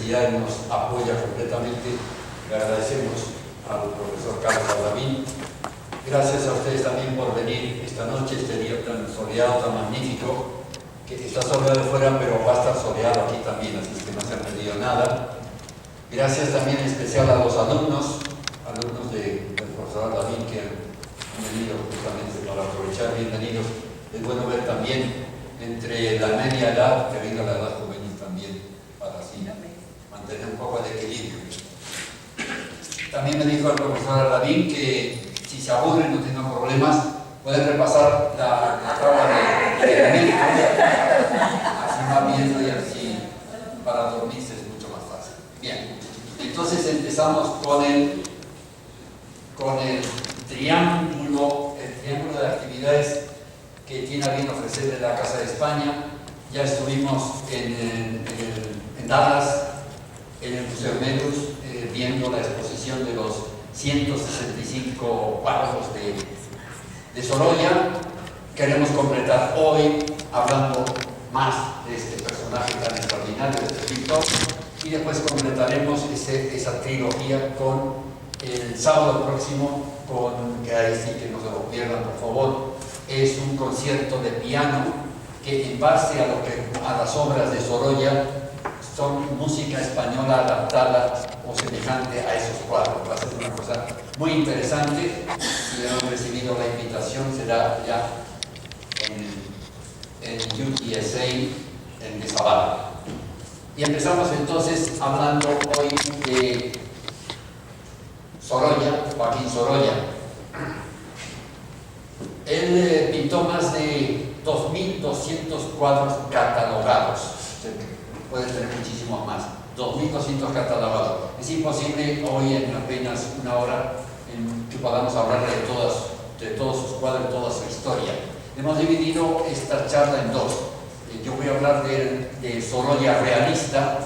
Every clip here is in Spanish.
universidad y nos apoya completamente. Le agradecemos al profesor Carlos Aldavín. Gracias a ustedes también por venir esta noche, este día tan soleado, tan magnífico, que está soleado de fuera, pero va a estar soleado aquí también, así que no se han perdido nada. Gracias también en especial a los alumnos del profesor Aldavín que han venido justamente para aprovechar. Bienvenidos. Es bueno ver también entre la media edad que venga la edad juvenil también, para así mantener un poco de equilibrio. También me dijo el profesor Aldavín que si se aburren, no tengan problemas, pueden repasar la tabla de elementos, así va viendo y así para dormirse es mucho más fácil. Bien, entonces empezamos con el triángulo de actividades que tiene a bien ofrecerle la Casa de España. Ya estuvimos en Dallas, en el Museo Medus, viendo la exposición de los 165 cuadros de Sorolla. Queremos completar hoy hablando más de este personaje tan extraordinario, de este pintor, y después completaremos esa trilogía con el sábado próximo, que ahí sí que no se lo pierdan, por favor. Es un concierto de piano que en base a las obras de Sorolla son música española adaptada o semejante a esos cuadros. Va a ser una cosa muy interesante. Si han recibido la invitación, será ya en UTSA, en Nezabala. Y empezamos entonces hablando hoy de Sorolla, Joaquín Sorolla. Él pintó más de 2.200 cuadros catalogados. Puede tener muchísimos más. 2.200 catalogados. Es imposible hoy en apenas una hora que podamos hablar de todos sus cuadros, de toda su historia. Hemos dividido esta charla en dos. Yo voy a hablar de Sorolla realista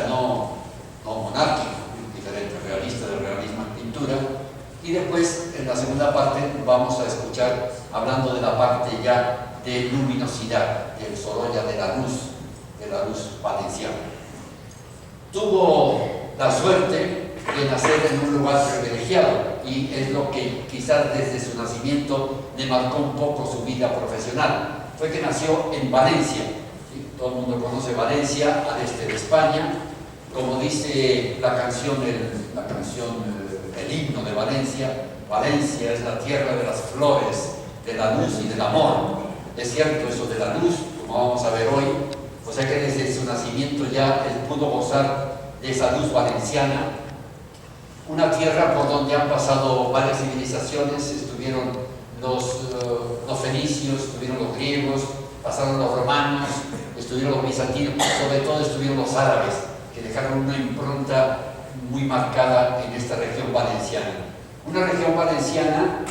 no monárquico, diferente, realista, del realismo en pintura. Y después, en la segunda parte, vamos a escuchar hablando de la parte ya de luminosidad, del Sorolla de la luz valenciana. Tuvo la suerte de nacer en un lugar privilegiado y es lo que quizás desde su nacimiento le marcó un poco su vida profesional. Fue que nació en Valencia. ¿Sí? Todo el mundo conoce Valencia, al este de España. Como dice la canción, el himno de Valencia, Valencia es la tierra de las flores, de la luz y del amor. Es cierto eso de la luz, como vamos a ver hoy. O sea que desde su nacimiento ya él pudo gozar de esa luz valenciana. Una tierra por donde han pasado varias civilizaciones. Estuvieron los fenicios, estuvieron los griegos, pasaron los romanos, estuvieron los bizantinos, sobre todo estuvieron los árabes, que dejaron una impronta muy marcada en esta región valenciana. Una región valenciana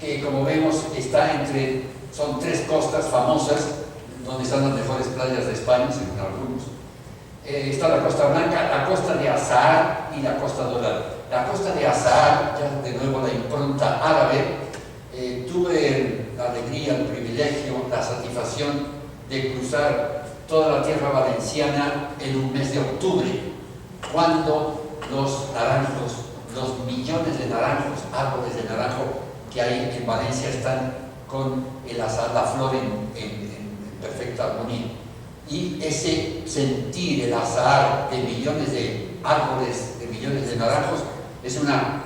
que, como vemos, son tres costas famosas, donde están las mejores playas de España, según algunos. Está la Costa Blanca, la Costa de Azahar y la Costa Dorada. La Costa de Azahar, ya de nuevo la impronta árabe. Tuve la alegría, el privilegio, la satisfacción de cruzar toda la tierra valenciana en un mes de octubre, cuando los naranjos, los millones de naranjos, árboles de naranjo que hay en Valencia están con la flor en perfecta armonía. Y ese sentir el azahar de millones de árboles, de millones de naranjos, es una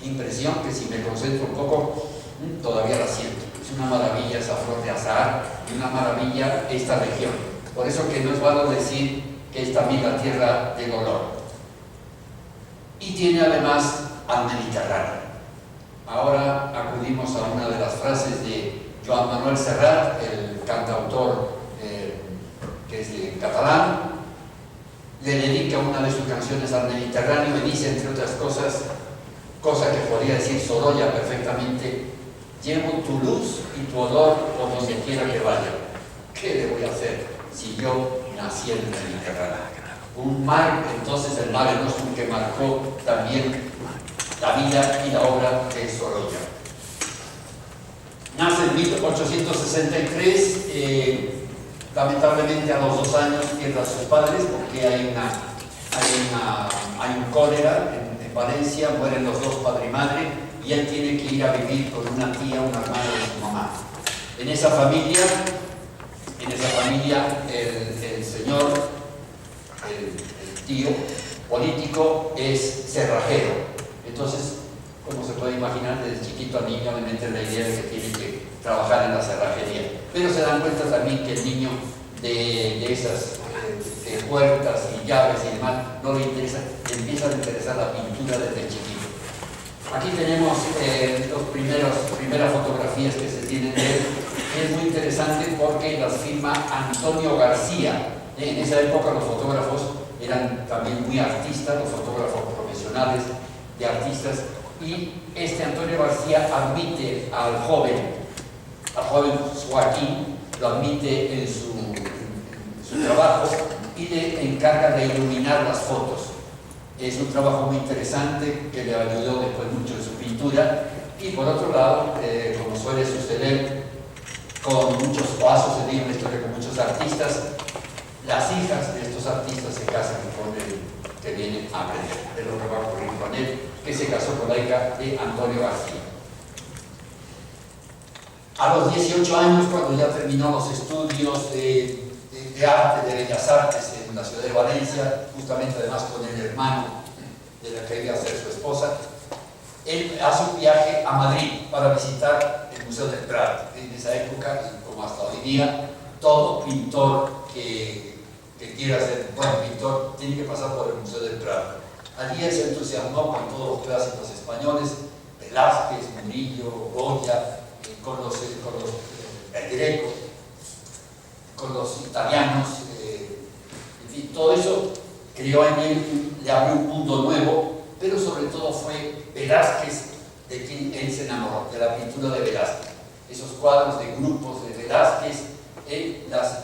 impresión que, si me concentro un poco, todavía la siento. Es una maravilla esa flor de azahar y una maravilla esta región. Por eso que no es malo decir que es también la tierra del olor. Y tiene además al Mediterráneo. Ahora acudimos a una de las frases de Joan Manuel Serrat, el cantautor que es de catalán. Le dedica una de sus canciones al Mediterráneo y dice, entre otras cosas, cosa que podría decir Sorolla perfectamente: llevo tu luz y tu olor por donde quiera que vaya. ¿Qué le voy a hacer si yo nací en el Mediterráneo? Un mar, entonces el mar Nostrum, que marcó también la vida y la obra de Sorolla. Nace en 1863, Lamentablemente a los 2 años pierde a sus padres porque hay un cólera en Valencia, mueren los 2 padre y madre, y él tiene que ir a vivir con una tía, una hermana de su mamá. En esa familia el señor, el tío político es cerrajero. Entonces, como se puede imaginar, desde chiquito al niño le meten la idea de que tiene que trabajar en la cerrajería. Pero se dan cuenta también que el niño de esas de puertas y llaves y demás no le interesa, le empieza a interesar la pintura desde chiquito. Aquí tenemos primeras fotografías que se tienen de él. Es muy interesante porque las firma Antonio García. En esa época los fotógrafos eran también muy artistas, los fotógrafos profesionales de artistas, y este Antonio García admite al joven Joaquín, lo admite en su trabajo y le encarga de iluminar las fotos. Es un trabajo muy interesante que le ayudó después mucho en su pintura. Y por otro lado, como suele suceder con muchos pasos, se dice una historia con muchos artistas, las hijas de estos artistas se casan con el que viene a aprender. Es lo que va a ocurrir con él, que se casó con la hija de Antonio García. A los 18 años, cuando ya terminó los estudios de arte, de bellas artes en la ciudad de Valencia, justamente además con el hermano de la que iba a ser su esposa, él hace un viaje a Madrid para visitar el Museo del Prado. En esa época, como hasta hoy día, todo pintor que quiera ser buen pintor tiene que pasar por el Museo del Prado. Allí él se entusiasmó con todos los clásicos españoles, Velázquez, Murillo, Goya, el Greco, con los italianos, en fin, todo eso creó en él, le abrió un mundo nuevo, pero sobre todo fue Velázquez de quien él se enamoró, de la pintura de Velázquez. Esos cuadros de grupos de Velázquez,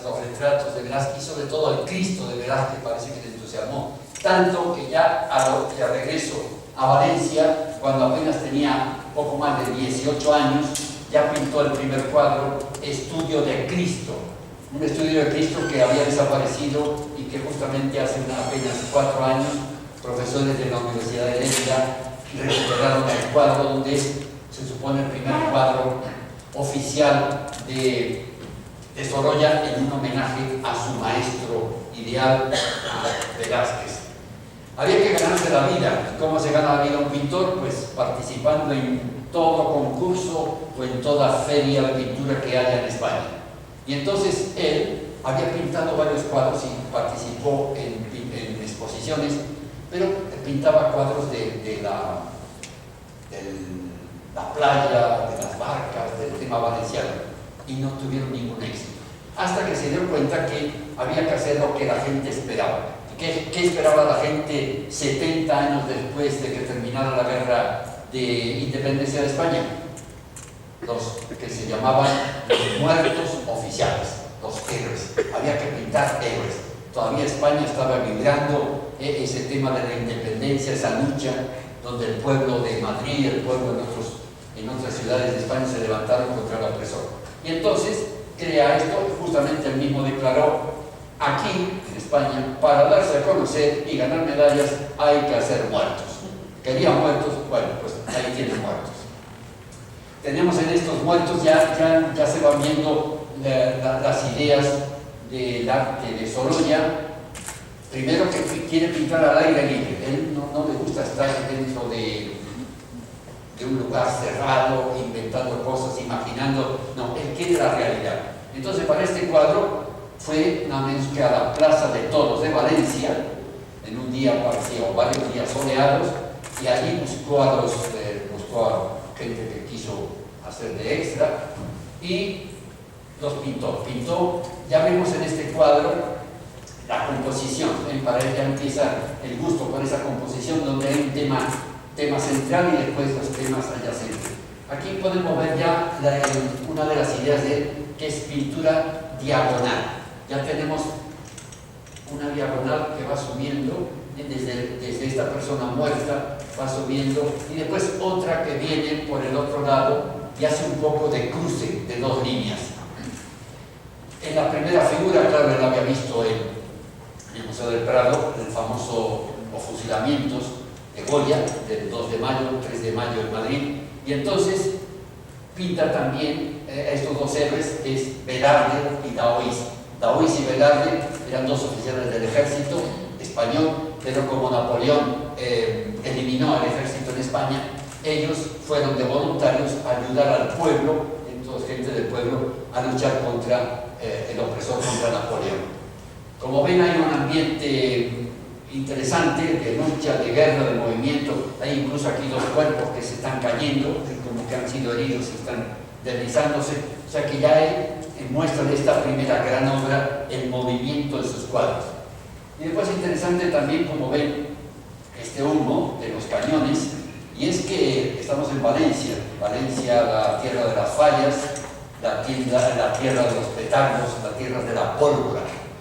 los retratos de Velázquez y sobre todo el Cristo de Velázquez parece que le entusiasmó. Tanto que ya a regreso a Valencia, cuando apenas tenía poco más de 18 años, ya pintó el primer cuadro, Estudio de Cristo. Un estudio de Cristo que había desaparecido y que justamente hace apenas 4 años, profesores de la Universidad de Lérida recuperaron el cuadro donde se supone el primer cuadro oficial de Sorolla en un homenaje a su maestro ideal, a Velázquez. Había que ganarse la vida. ¿Cómo se gana la vida un pintor? Pues participando en todo concurso o en toda feria de pintura que haya en España. Y entonces él había pintado varios cuadros y participó en exposiciones, pero pintaba cuadros de la playa, de las barcas, del tema valenciano, y no tuvieron ningún éxito. Hasta que se dio cuenta que había que hacer lo que la gente esperaba. ¿Qué esperaba la gente 70 años después de que terminara la guerra de independencia de España? Los que se llamaban los muertos oficiales, los héroes. Había que pintar héroes. Todavía España estaba vibrando ese tema de la independencia, esa lucha donde el pueblo de Madrid, el pueblo en otras ciudades de España se levantaron contra el opresor. Y entonces crea esto, justamente él mismo declaró: aquí en España, para darse a conocer y ganar medallas hay que hacer muertos. Quería muertos, bueno, pues ahí tienen muertos. Tenemos en estos muertos, ya se van viendo las ideas del arte de Sorolla. Primero, que quiere pintar al aire libre. Él no le gusta estar dentro de un lugar cerrado, inventando cosas, imaginando. No, él quiere la realidad. Entonces, para este cuadro fue nada menos que a la Plaza de Toros de Valencia, en un día parecía, o varios días soleados, y allí buscó a gente que quiso hacer de extra y los pintó. Ya vemos en este cuadro la composición, para él ya empieza el gusto por esa composición donde hay un tema central y después los temas adyacentes. Aquí podemos ver ya una de las ideas de él, que es pintura diagonal. Ya tenemos una diagonal que va subiendo desde esta persona muerta, va subiendo, y después otra que viene por el otro lado y hace un poco de cruce de dos líneas. En la primera figura, claro, él había visto en el Museo del Prado el famoso o fusilamientos de Goya, del 2 de mayo, 3 de mayo en Madrid, y entonces pinta también a estos dos héroes, que es Velarde y Daoíz. Daoíz y Velarde eran dos oficiales del ejército español, pero como Napoleón eliminó al ejército en España, ellos fueron de voluntarios a ayudar al pueblo, entonces gente del pueblo, a luchar contra el opresor, contra Napoleón. Como ven, hay un ambiente interesante de lucha, de guerra, de movimiento. Hay incluso aquí dos cuerpos que se están cayendo, como que han sido heridos y están deslizándose. O sea que ya él muestra de esta primera gran obra el movimiento de sus cuadros. Y después interesante también, como ven, este humo de los cañones, y es que estamos en Valencia, la tierra de las fallas, la tierra de los petardos, la tierra de la pólvora.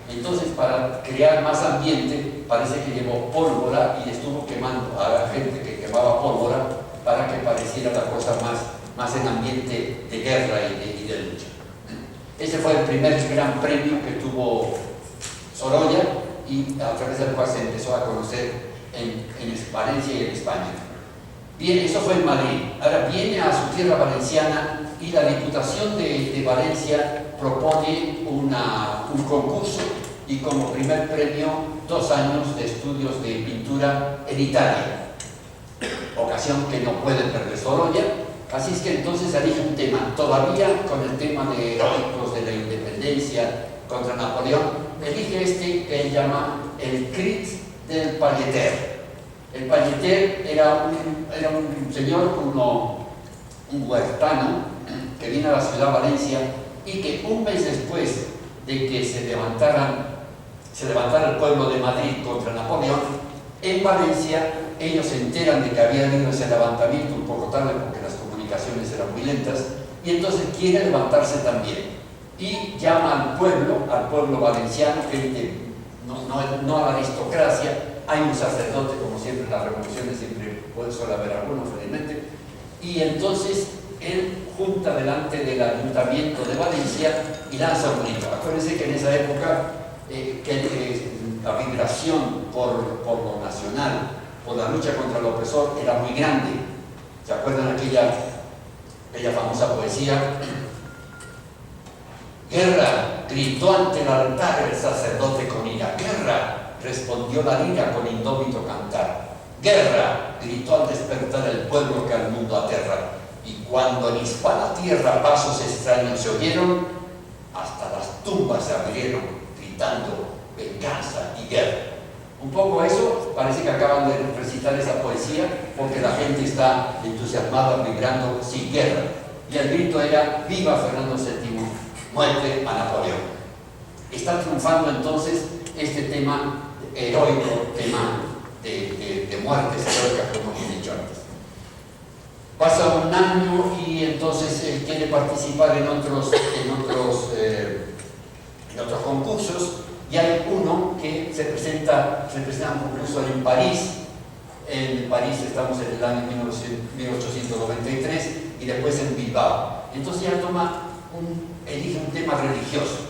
Entonces, para crear más ambiente, parece que llevó pólvora y estuvo quemando a la gente que quemaba pólvora para que pareciera la cosa más en ambiente de guerra y de lucha. Ese fue el primer gran premio que tuvo Sorolla y a través del cual se empezó a conocer en Valencia y en España. Bien, eso fue en Madrid. Ahora viene a su tierra valenciana y la Diputación de Valencia propone un concurso y como primer premio 2 años de estudios de pintura en Italia, ocasión que no puede perder Sorolla. Así es que entonces elige un tema, todavía con el tema de heroicos de la independencia contra Napoleón, elige este que él llama el Crit del Palleter. El Palleter era un señor, un huertano, que viene a la ciudad de Valencia y que un mes después de que se levantara el pueblo de Madrid contra Napoleón, en Valencia ellos se enteran de que había habido ese levantamiento un poco tarde porque las comunicaciones eran muy lentas, y entonces quiere levantarse también y llama al pueblo valenciano, gente, no a la aristocracia. Hay un sacerdote, como siempre en las revoluciones, siempre suele haber alguno, felizmente, y entonces él junta delante del Ayuntamiento de Valencia y lanza un grito. Acuérdense que en esa época la vibración por lo nacional, por la lucha contra el opresor, era muy grande. ¿Se acuerdan aquella famosa poesía? Guerra, gritó ante el altar el sacerdote con ira. Guerra, respondió la lira con indómito cantar. Guerra, gritó al despertar el pueblo que al mundo aterra. Y cuando en hispana tierra pasos extraños se oyeron, hasta las tumbas se abrieron, gritando venganza y guerra. Un poco eso, parece que acaban de recitar esa poesía, porque la gente está entusiasmada, vibrando sin guerra. Y el grito era: ¡viva Fernando VII! ¡Muerte a Napoleón! Está triunfando entonces este tema heroico, tema de muertes heroicas, como he dicho antes. Pasa un año y entonces él quiere participar en otros concursos, y hay uno que se presenta un concurso en París. En París estamos en el año 1893 y después en Bilbao. Entonces ya elige un tema religioso.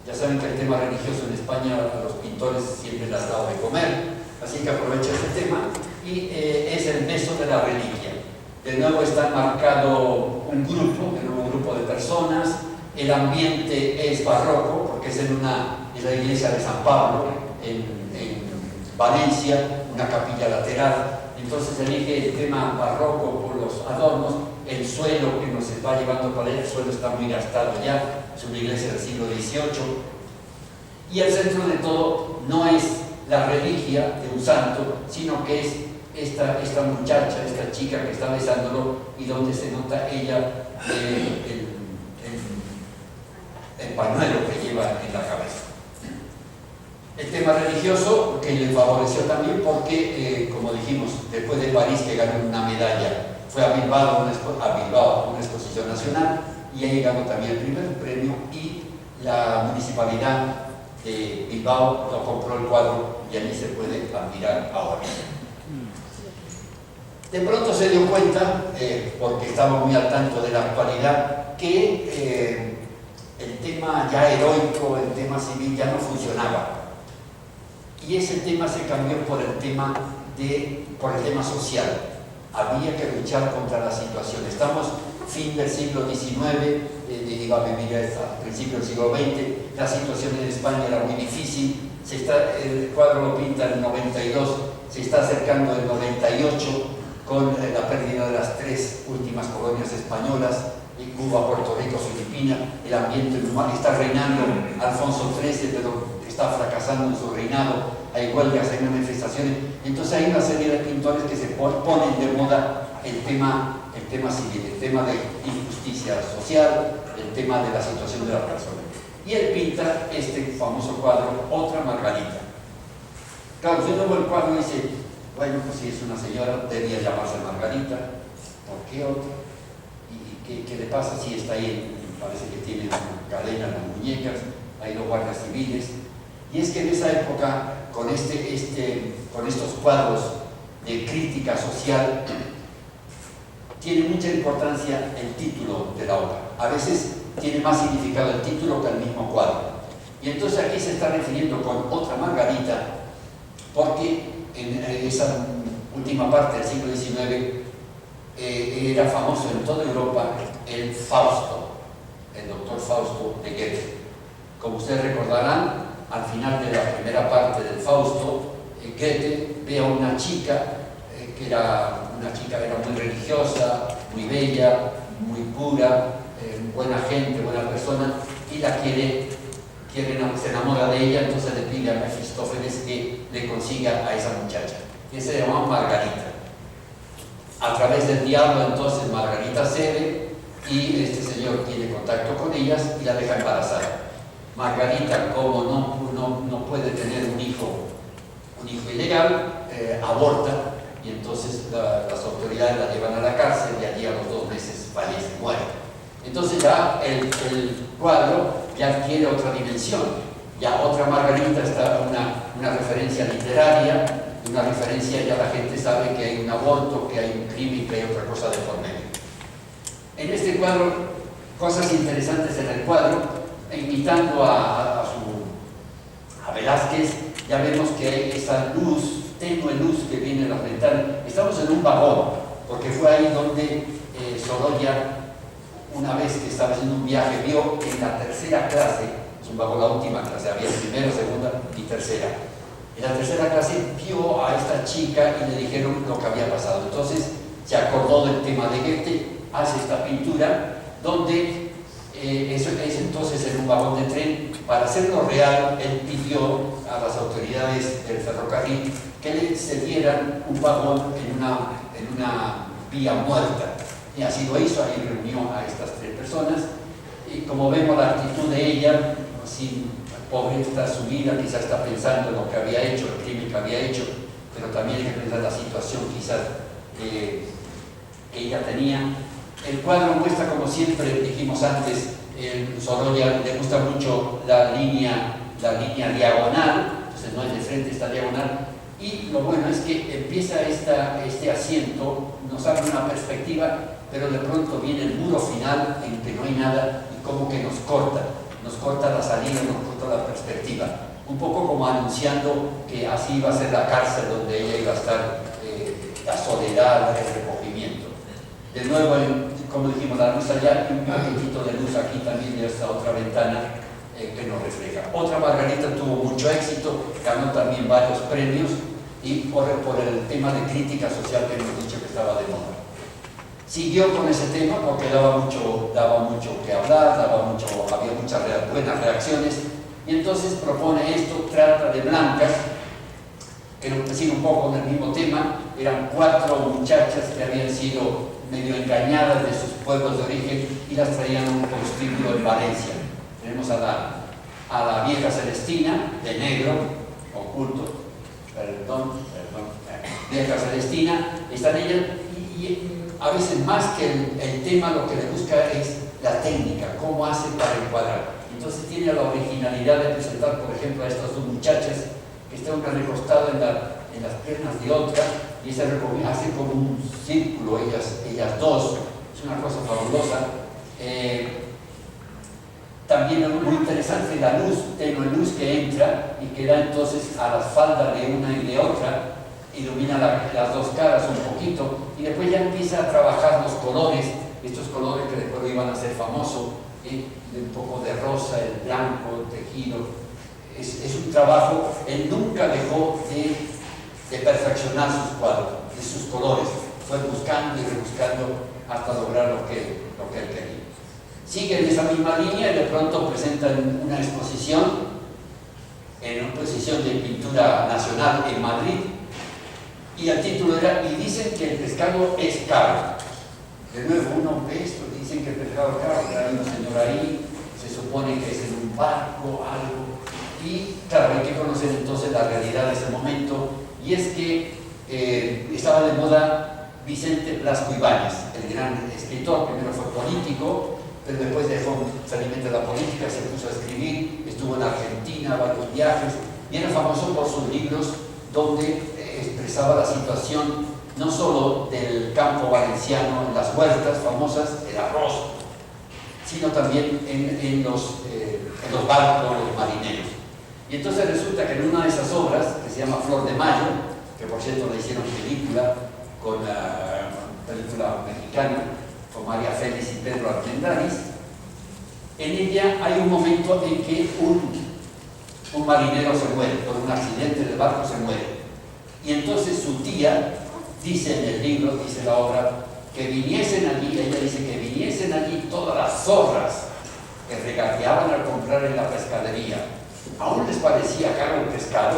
Ya saben que el tema religioso en España a los pintores siempre les ha dado de comer, así que aprovecha este tema y es el beso de la reliquia. De nuevo está marcado un grupo de personas. El ambiente es barroco porque es en la iglesia de San Pablo en Valencia, una capilla lateral. Entonces elige el tema barroco por los adornos. El suelo que nos va llevando para allá, el suelo está muy gastado ya, es una iglesia del siglo XVIII. Y el centro de todo no es la reliquia de un santo, sino que es esta muchacha, esta chica que está besándolo, y donde se nota ella el pañuelo que lleva en la cabeza. El tema religioso que le favoreció también porque, como dijimos, después de París, que ganó una medalla, fue a Bilbao, una exposición nacional, y ahí ganó también el primer premio, y la municipalidad de Bilbao lo compró el cuadro y allí se puede admirar ahora. De pronto se dio cuenta, porque estaba muy al tanto de la actualidad, que el tema ya heroico, el tema civil ya no funcionaba. Y ese tema se cambió por el tema social. Había que luchar contra la situación. Estamos fin del siglo XIX, iba a vivir hasta principio del siglo XX, la situación en España era muy difícil, el cuadro lo pinta en el 92, se está acercando el 98 con la pérdida de las 3 últimas colonias españolas, Cuba, Puerto Rico, Filipinas. El ambiente normal, está reinando Alfonso XIII, pero está fracasando en su reinado, hay huelgas, hay manifestaciones. Entonces hay una serie de pintores que se ponen de moda el tema civil, el tema de injusticia social, el tema de la situación de la persona. Y él pinta este famoso cuadro, Otra Margarita. Claro, si uno ve el cuadro y dice, bueno, pues si es una señora, debía llamarse Margarita, ¿por qué otra? ¿Y qué le pasa si está ahí? Parece que tiene una cadena en las muñecas, hay los guardias civiles. Y es que en esa época, con estos cuadros de crítica social, tiene mucha importancia el título de la obra. A veces tiene más significado el título que el mismo cuadro. Y entonces aquí se está refiriendo con Otra Margarita, porque en esa última parte del siglo XIX era famoso en toda Europa el Fausto, el doctor Fausto de Goethe. Como ustedes recordarán, al final de la primera parte del Fausto, Goethe ve a una chica que era muy religiosa, muy bella, muy pura, buena gente, buena persona, y se enamora de ella. Entonces le pide a Mefistófeles que le consiga a esa muchacha, que se llama Margarita. A través del diablo, entonces, Margarita cede y este señor tiene contacto con ellas y la deja embarazada. Margarita, como no puede tener un hijo ilegal, aborta, y entonces las autoridades la llevan a la cárcel y allí a los 2 meses fallece, muere. Entonces ya el cuadro ya adquiere otra dimensión. Ya Otra Margarita está una referencia literaria, una referencia, ya la gente sabe que hay un aborto, que hay un crimen, que hay otra cosa de por medio. En este cuadro, cosas interesantes en el cuadro, imitando a Velázquez, ya vemos que hay esa luz, tenue luz que viene de las ventanas. Estamos en un vagón, porque fue ahí donde Sorolla, una vez que estaba haciendo un viaje, vio en la tercera clase, es un vagón, la última clase, había primera, segunda y tercera. En la tercera clase vio a esta chica y le dijeron lo que había pasado. Entonces se acordó del tema de Goethe, hace esta pintura, donde eso es entonces en un vagón de tren. Para hacerlo real, él pidió a las autoridades del ferrocarril que le cedieran un vagón en una vía muerta. Y así lo hizo, ahí reunió a estas 3 personas. Y como vemos la actitud de ella, así, pobre está su vida, quizás está pensando en lo que había hecho, el crimen que había hecho, pero también hay que pensar la situación quizás que ella tenía. El cuadro muestra, como siempre dijimos antes, Sorolla le gusta mucho la línea diagonal, entonces no es de frente, está diagonal, y lo bueno es que empieza este asiento, nos abre una perspectiva, pero de pronto viene el muro final en que no hay nada y como que nos corta la salida, nos corta la perspectiva, un poco como anunciando que así iba a ser la cárcel donde ella iba a estar, la soledad, el recogimiento. De nuevo, como dijimos, la luz allá y un poquitito de luz aquí también de esta otra ventana que nos refleja. Otra Margarita tuvo mucho éxito, ganó también varios premios y por el tema de crítica social que hemos dicho que estaba de moda. Siguió con ese tema porque daba mucho que hablar, había muchas buenas reacciones, y entonces propone esto, Trata de Blancas, que sigue un poco con el mismo tema. Eran 4 muchachas que habían sido medio engañadas de sus pueblos de origen y las traían a un prostíbulo en Valencia. Tenemos a la vieja Celestina, de negro, oculto, vieja Celestina, están ellas, y a veces más que el tema, lo que le busca es la técnica, cómo hace para encuadrar. Entonces tiene la originalidad de presentar, por ejemplo, a estas 2 muchachas que están una recostada en las piernas de otra, y se hace como un círculo, ellas 2, es una cosa fabulosa. También es muy interesante la luz, tenue luz que entra y que da entonces a las faldas de una y de otra, ilumina las dos caras un poquito, y después ya empieza a trabajar los colores, estos colores que después iban a ser famosos, un poco de rosa, el blanco, el tejido. Es un trabajo, él nunca dejó de perfeccionar sus cuadros, de sus colores, fue buscando y rebuscando hasta lograr lo que él quería. Sigue en esa misma línea y de pronto presentan una exposición, en una exposición de pintura nacional en Madrid, y el título era "Y dicen que el pescado es caro". De nuevo uno ve esto, dicen que el pescado es caro, hay un señor ahí, se supone que es en un barco, algo, y claro, hay que conocer entonces la realidad de ese momento, y es que estaba de moda Vicente Blasco Ibáñez, el gran escritor. Primero fue político, pero después dejó felizmente la política, se puso a escribir, estuvo en Argentina, varios viajes, y era famoso por sus libros donde expresaba la situación no solo del campo valenciano, en las huertas famosas, el arroz, sino también en los barcos marineros. Y entonces resulta que en una de esas obras, que se llama Flor de Mayo, que por cierto le hicieron película con la película mexicana, con María Félix y Pedro Armendáriz, en ella hay un momento en que un marinero se muere, por un accidente del barco se muere. Y entonces su tía dice en el libro, dice la obra, que viniesen allí, ella dice que viniesen allí todas las zorras que regateaban al comprar en la pescadería. Aún les parecía caro el pescado,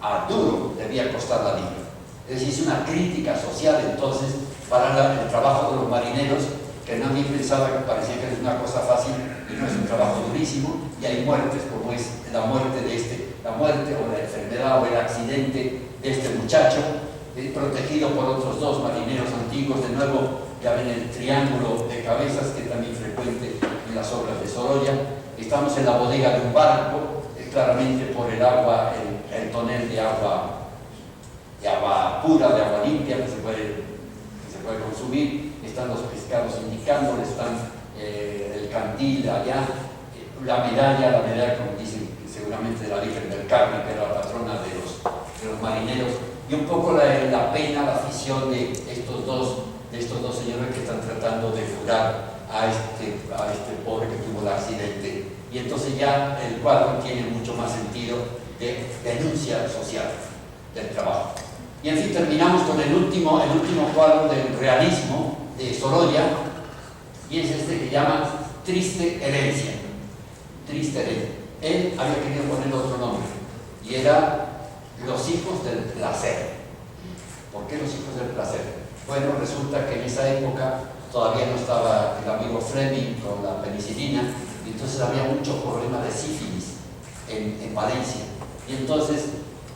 a duro debía costar la libra. Es decir, es una crítica social entonces para el trabajo de los marineros, que nadie pensaba, que parecía que era una cosa fácil, y no es un trabajo durísimo, y hay muertes como es la muerte la muerte o la enfermedad o el accidente de este muchacho, protegido por otros dos marineros antiguos. De nuevo ya ven el triángulo de cabezas, que es también frecuente en las obras de Sorolla. Estamos en la bodega de un barco, claramente por el agua, el tonel de agua pura, de agua limpia que se puede consumir. Están los pescados indicando, están el candil allá, la medalla como dicen seguramente de la Virgen del Carmen, que era la patrona de los marineros, y un poco la pena, la afición de estos dos señores que están tratando de curar a este pobre que tuvo el accidente. Y entonces ya el cuadro tiene mucho más sentido de denuncia social del trabajo. Y en fin, terminamos con el último cuadro del realismo de Sorolla, y es este que llama Triste Herencia. Triste Herencia. Él había querido poner otro nombre, y era Los Hijos del Placer. ¿Por qué Los Hijos del Placer? Bueno, resulta que en esa época todavía no estaba el amigo Fleming con la penicilina, y entonces había mucho problema de sífilis en Valencia. Y entonces,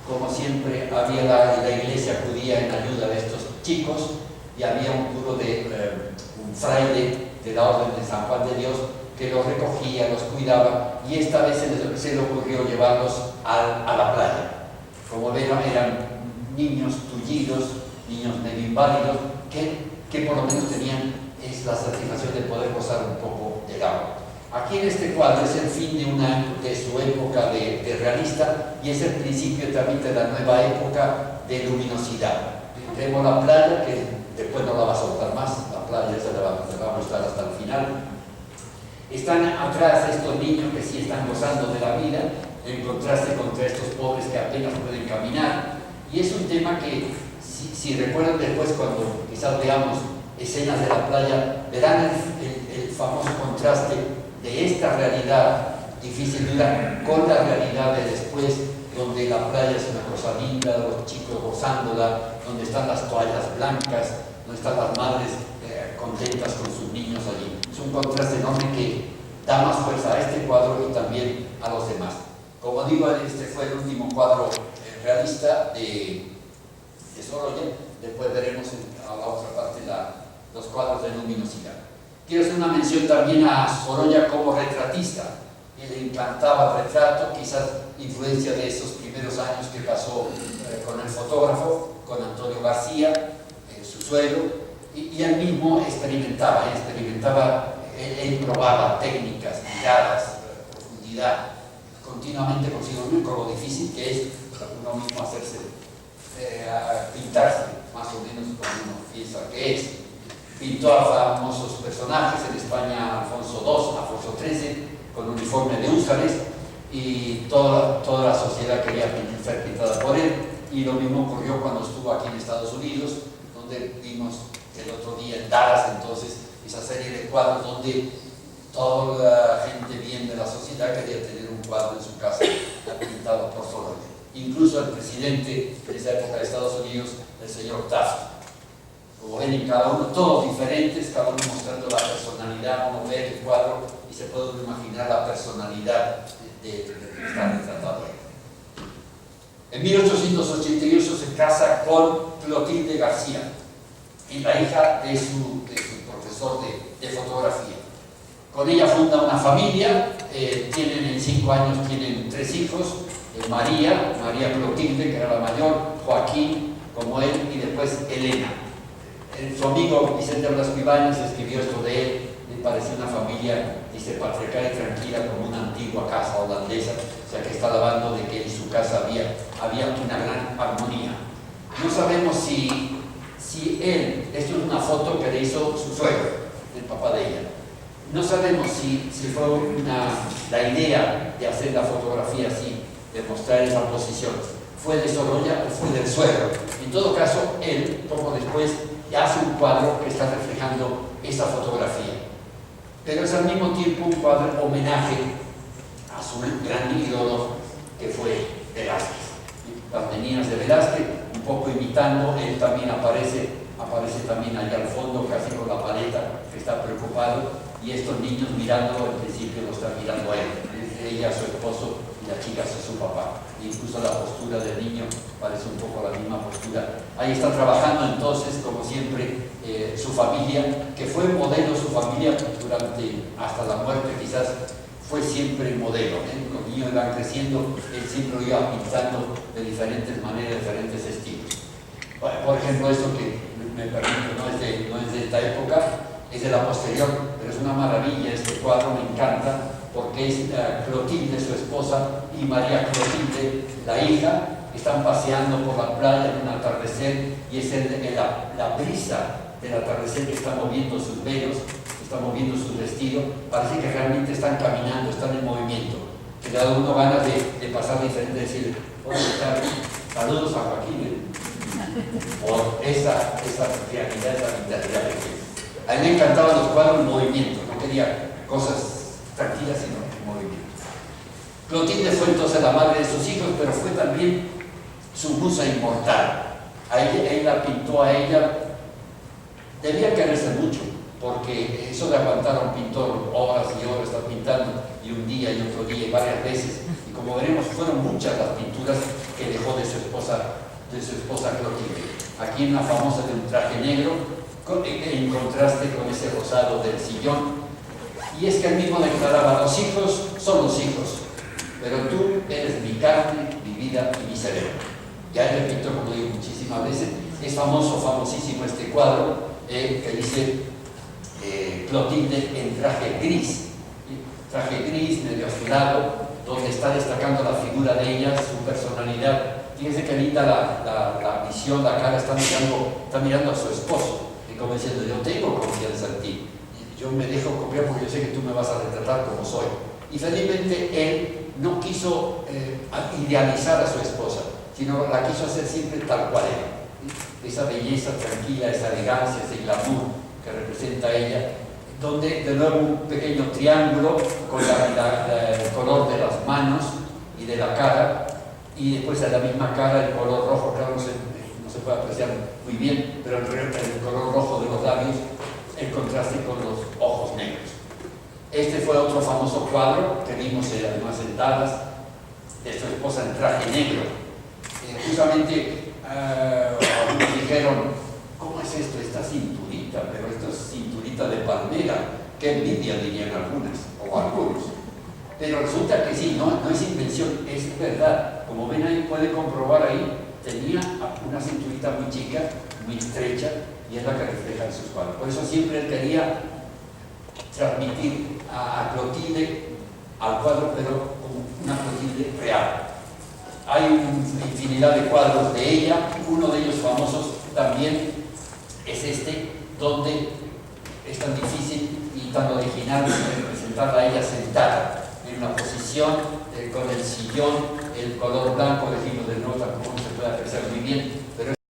como siempre, había la iglesia acudía en ayuda de estos chicos, y había un fraile de la Orden de San Juan de Dios que los recogía, los cuidaba, y esta vez se le ocurrió llevarlos a la playa. Como ven, eran niños tullidos, niños medio inválidos, que por lo menos tenían la satisfacción de poder gozar un poco del agua. Aquí en este cuadro es el fin de su época de realista, y es el principio también de la nueva época de luminosidad. Vemos la playa, que después no la va a soltar más, la playa esa la va a mostrar hasta el final. Están atrás estos niños que sí están gozando de la vida, en contraste contra estos pobres que apenas pueden caminar. Y es un tema que, si recuerdan después, cuando quizás veamos escenas de la playa, verán el famoso contraste de esta realidad difícil dura con la realidad de después, donde la playa es una cosa linda, los chicos gozándola, donde están las toallas blancas, donde están las madres contentas con sus niños allí. Es un contraste enorme que da más fuerza a este cuadro y también a los demás. Como digo, este fue el último cuadro realista de Sorolla. Después veremos a la otra parte los cuadros de luminosidad. Quiero hacer una mención también a Sorolla como retratista. Él le encantaba el retrato, quizás influencia de esos primeros años que pasó con el fotógrafo, con Antonio García, su suegro, y él mismo experimentaba, él probaba técnicas, miradas, profundidad, continuamente consigo mismo, con lo difícil que es uno mismo hacerse, pintarse más o menos como uno piensa que es. Pintó a famosos personajes, en España Alfonso II, Alfonso XIII, con uniforme de húsares, y toda la sociedad quería ser pintada por él. Y lo mismo ocurrió cuando estuvo aquí en Estados Unidos, donde vimos el otro día en Dallas, entonces, esa serie de cuadros donde toda la gente bien de la sociedad quería tener un cuadro en su casa pintado por Sorolla. Incluso el presidente de esa época de Estados Unidos, el señor Taft. Como ven, en cada uno, todos diferentes, cada uno mostrando la personalidad. Uno ve el cuadro y se puede imaginar la personalidad de que está retratado ahí. En 1888 se casa con Clotilde García, la hija de su profesor de fotografía. Con ella funda una familia, tienen en 5 años tienen 3 hijos, María Clotilde, que era la mayor, Joaquín, como él, y después Elena. Su amigo Vicente Blasco Ibáñez escribió esto de él, le pareció una familia, dice, patriarcal y tranquila como una antigua casa holandesa, o sea que está hablando de que en su casa había una gran armonía. No sabemos si él, esto es una foto que le hizo su suegro, el papá de ella. No sabemos si fue la idea de hacer la fotografía así, de mostrar esa posición, fue de Sorolla o fue del suegro. En todo caso, él, poco después, hace un cuadro que está reflejando esa fotografía. Pero es al mismo tiempo un cuadro homenaje a su gran ídolo, que fue Velázquez. Las meninas de Velázquez, un poco imitando, él también aparece también allá al fondo, casi con la paleta, que está preocupado, y estos niños mirándolo, al principio lo están mirando a él, ella, su esposo, y la chica es su papá. Incluso la postura del niño parece un poco la misma postura. Ahí está trabajando entonces, como siempre, su familia, que fue modelo su familia hasta la muerte, quizás fue siempre modelo. Los niños iban creciendo, él siempre iba pintando de diferentes maneras, diferentes estilos. Bueno, por ejemplo, esto que me permito, no es de esta época, es de la posterior, pero es una maravilla. Este cuadro me encanta porque es Clotilde, su esposa, y María Clotilde, la hija, están paseando por la playa en un atardecer, y es la brisa del atardecer que está moviendo sus velos, está moviendo su vestido. Parece que realmente están caminando, están en movimiento, que le da a uno ganas de pasar diferente, decir, saludos a Joaquín, por esa realidad, esa vitalidad que tiene. A él le encantaban los cuadros en movimiento, no quería cosas tranquilas, sino en movimiento. Clotilde fue entonces la madre de sus hijos, pero fue también su musa inmortal. Él la pintó a ella. Debía quererse mucho, porque eso de aguantar a un pintor horas y horas está pintando, y un día y otro día y varias veces, y como veremos, fueron muchas las pinturas que dejó de su esposa Clotilde. Aquí en la famosa de un traje negro, en contraste con ese rosado del sillón. Y es que él mismo declaraba: los hijos son los hijos, pero tú eres mi carne, mi vida y mi cerebro. Ya él repito, como digo muchísimas veces, es famosísimo este cuadro que dice Clotilde en traje gris, medio azulado, donde está destacando la figura de ella, su personalidad. Fíjense que linda la visión, la cara, está mirando a su esposo, y como diciendo: yo tengo confianza en ti, yo me dejo copiar porque yo sé que tú me vas a retratar como soy. Y felizmente él no quiso idealizar a su esposa, sino la quiso hacer siempre tal cual era. Esa belleza tranquila, esa elegancia, ese glamour que representa ella, donde de nuevo un pequeño triángulo con el color de las manos y de la cara, y después de la misma cara el color rojo, claro, no se puede apreciar muy bien, pero el color rojo de los labios, el contraste con los ojos negros. Este fue otro famoso cuadro que vimos además en Dallas, de su esposa en traje negro. Justamente algunos dijeron: ¿cómo es esto? Esta cinturita, pero esto es cinturita de palmera. Qué envidia, dirían algunas o algunos. Pero resulta que sí, no es invención, es verdad. Como ven ahí, puede comprobar ahí, tenía una cinturita muy chica, muy estrecha, y es la que refleja en sus cuadros. Por eso siempre él quería transmitir a Clotilde al cuadro, pero como una Clotilde real. Hay una infinidad de cuadros de ella, uno de ellos famosos también es este, donde es tan difícil y tan original representarla a ella sentada en una posición con el sillón, el color blanco, decimos de nuevo, tampoco se puede apreciar muy bien, pero